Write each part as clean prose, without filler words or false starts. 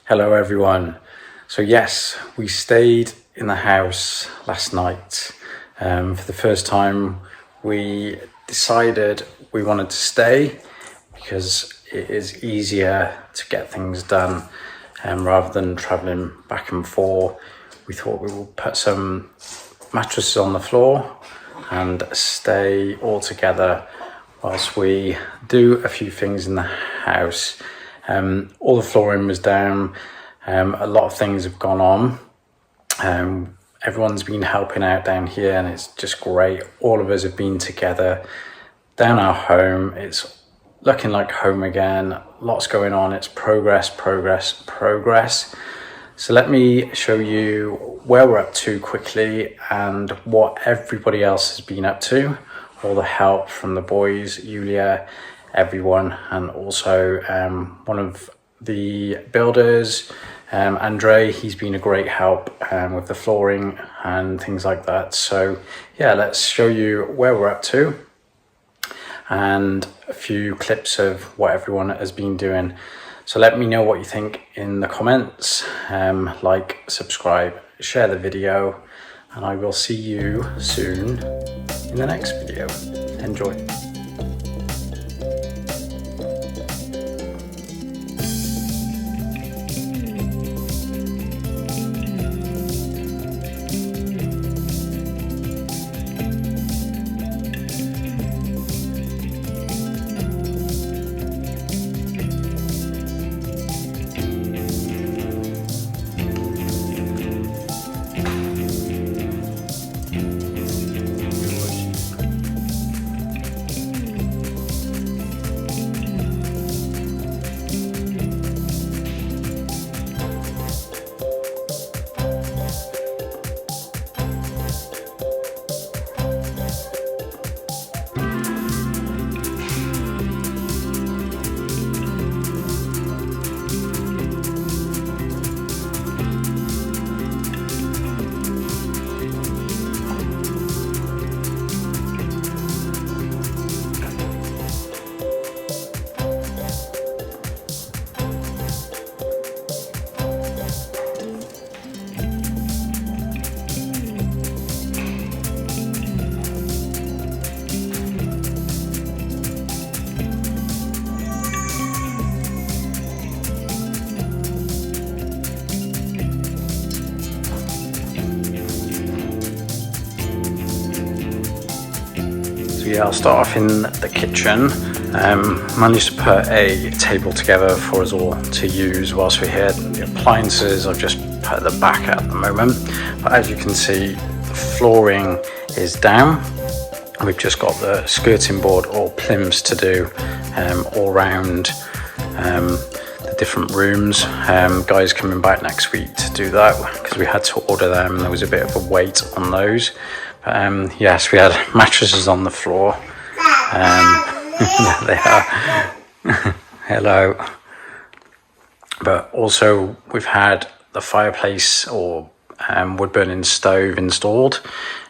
Hello everyone. So yes, we stayed in the house last night. For the first time we decided we wanted to stay because it is easier to get things done rather than travelling back and forth. We thought we would put some mattresses on the floor and stay all together whilst we do a few things in the house. All the flooring was down, a lot of things have gone on. Everyone's been helping out down here and it's just great. All of us have been together down our home. It's looking like home again. Lots going on. It's progress. So let me show you where we're up to quickly and what everybody else has been up to. All the help from the boys, Yuliya, everyone, and also one of the builders, Andre. He's been a great help with the flooring and things like that. So yeah, let's show you where we're up to and a few clips of what everyone has been doing. So let me know what you think in the comments. Like, subscribe, share the video, and I will see you soon in the next video. Enjoy. Yeah, I'll start off in the kitchen. Managed to put a table together for us all to use whilst we're here. The appliances I've just put at the back at the moment, but as you can see, the flooring is down. We've just got the skirting board or plims to do all round the different rooms. Guys coming back next week to do that because we had to order them. There was a bit of a wait on those. Yes, we had mattresses on the floor. There they are. Hello. But also we've had the fireplace or wood burning stove installed.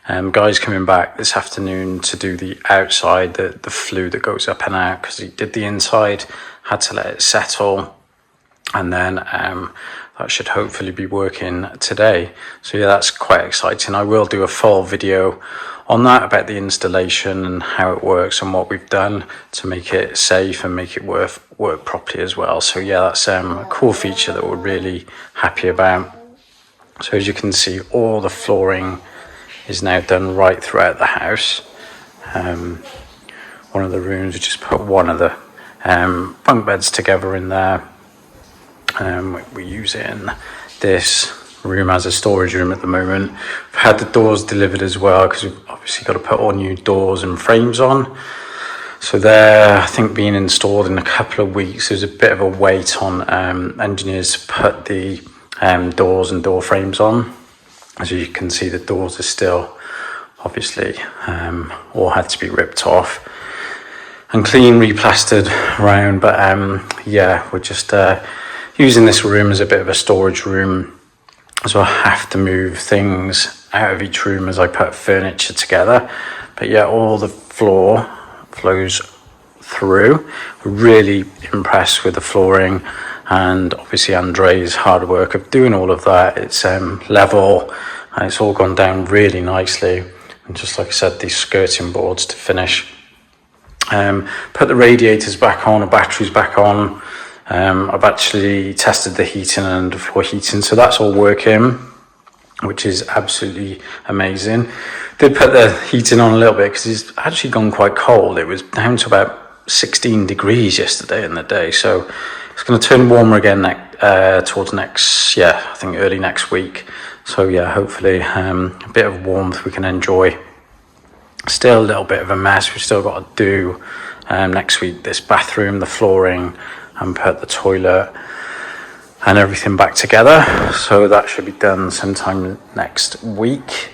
Guys coming back this afternoon to do the outside, the flue that goes up and out, because he did the inside, had to let it settle, and then that should hopefully be working today. So yeah, that's quite exciting. I will do a full video on that about the installation and how it works and what we've done to make it safe and make it work properly as well. So yeah, that's a cool feature that we're really happy about. So as you can see, all the flooring is now done right throughout the house. One of the rooms, we just put one of the bunk beds together in there. We're using this room as a storage room at the moment. We've had the doors delivered as well because we've obviously got to put all new doors and frames on. So they're, I think, being installed in a couple of weeks. There's a bit of a wait on engineers to put the doors and door frames on. As you can see, the doors are still obviously all had to be ripped off and clean, replastered around. But yeah, we're just using this room as a bit of a storage room, so I have to move things out of each room as I put furniture together. But yeah, all the floor flows through. We're really impressed with the flooring and obviously Andre's hard work of doing all of that. It's level, and it's all gone down really nicely. And just like I said, these skirting boards to finish. Put the radiators back on, the batteries back on. I've actually tested the heating and the floor heating, so that's all working, which is absolutely amazing. Did put the heating on a little bit because it's actually gone quite cold. It was down to about 16 degrees yesterday in the day, so it's going to turn warmer again towards next, I think early next week. So yeah, hopefully a bit of warmth we can enjoy. Still a little bit of a mess. We've still got to do next week this bathroom, the flooring, and put the toilet and everything back together. So that should be done sometime next week.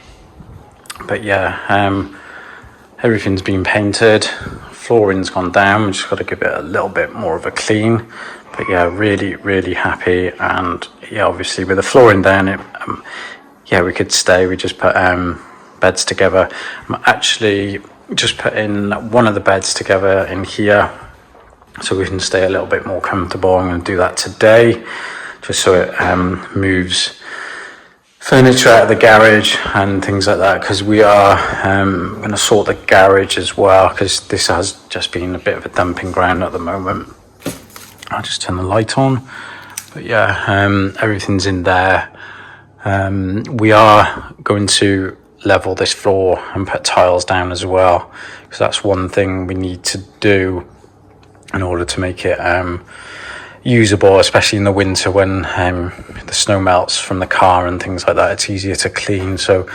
But yeah, everything's been painted. Flooring's gone down. We just got to give it a little bit more of a clean. But yeah, really, really happy. And yeah, obviously with the flooring down, we could stay. We just put beds together. I'm actually just putting one of the beds together in here so we can stay a little bit more comfortable. I'm going to do that today, just so it moves furniture out of the garage and things like that, because we are going to sort the garage as well, because this has just been a bit of a dumping ground at the moment. I'll just turn the light on. But yeah, everything's in there. We are going to level this floor and put tiles down as well, because that's one thing we need to do in order to make it usable, especially in the winter when the snow melts from the car and things like that. It's easier to clean, so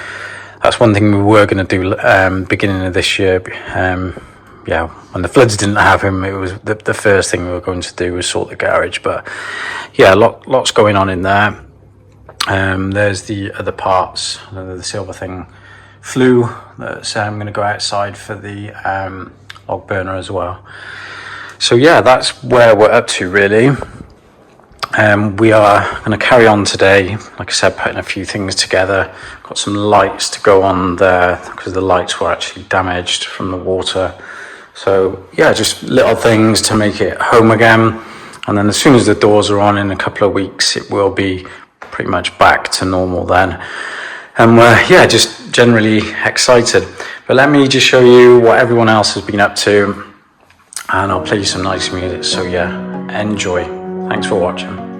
that's one thing we were going to do beginning of this year. When the floods didn't happen, it was the first thing we were going to do was sort the garage. But yeah, lots going on in there. There's the other parts. The silver thing flew. That's I'm going to go outside for the log burner as well. So yeah, that's where we're up to really. We are going to carry on today, like I said, putting a few things together. Got some lights to go on there because the lights were actually damaged from the water. So yeah, just little things to make it home again. And then as soon as the doors are on in a couple of weeks, it will be pretty much back to normal then. And we're just generally excited. But let me just show you what everyone else has been up to, and I'll play you some nice music. So yeah, enjoy. Thanks for watching.